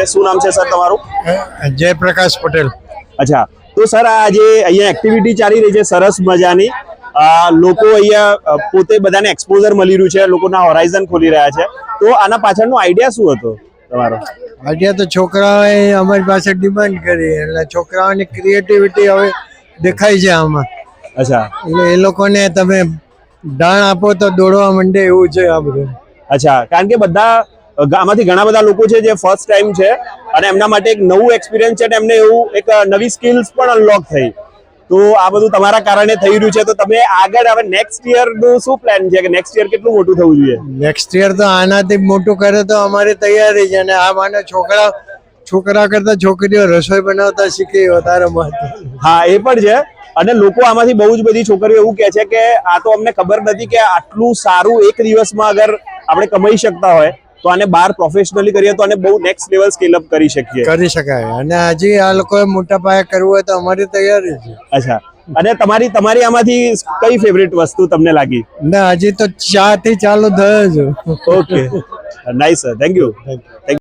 શું નામ છે સર તમારું? જયપ્રકાશ પટેલ. અચ્છા, તો સર આજે અહીંયા એક્ટિવિટી ચાલી રહી છે સરસ મજાની. લોકો અહીંયા પોતે બધાને એક્સપોઝર મળી રહ્યું છે, લોકોના હોરાઇઝન ખોલી રહ્યા છે. તો આના પાછળનો આઈડિયા શું હતો તમારો? આઈડિયા તો છોકરાઓએ અમારી પાસે ડિમાન્ડ કરી એટલે છોકરાઓની ક્રિએટિવિટી હવે દેખાય છે આમાં. અચ્છા એટલે એ લોકોને તમે દાણ આપો તો દોડવા માંડે એવું છે આ બધું. અચ્છા, કારણ કે બધા આમાંથી ઘણા બધા લોકો છે જે ફર્સ્ટ ટાઈમ છે અને એમના માટે એક નવું એક્સપિરિયન્સ છે અને એમને એવું એક નવી સ્કિલ્સ પણ અનલોક થઈ. તો આ બધું તમારા કારણે થઈ રહ્યું છે. તો તમે આગળ હવે નેક્સ્ટ યર નું શું પ્લાન છે કે નેક્સ્ટ યર કેટલું મોટું થવું જોઈએ? નેક્સ્ટ યર તો આનાથી મોટું કરે તો અમારી તૈયારી છે. અને આ માને છોકરા કરતા છોકરીઓ રસોઈ બનાવતા શીખી વધારે મહત્વ. હા, એ પણ છે. અને લોકો આમાંથી બહુ જ બધી છોકરીઓ એવું કહે છે કે આ તો અમને ખબર નથી કે આટલું સારું એક દિવસમાં અગર આપણે કમાઈ શકતા હોય તો આને બહાર પ્રોફેશનલી કરીએ તો આને બહુ નેક્સ્ટ લેવલ સ્કેલ અપ કરી શકીએ. કરી શકાય. અને હજી આ લોકોએ મોટા પાયે કરવું હોય તો અમારી તૈયારી છે. અચ્છા, અને તમારી આમાંથી કઈ ફેવરેટ વસ્તુ તમને લાગી? ના, હજી તો ચા થી ચાલુ થયો છે. Okay, nice sir, thank you.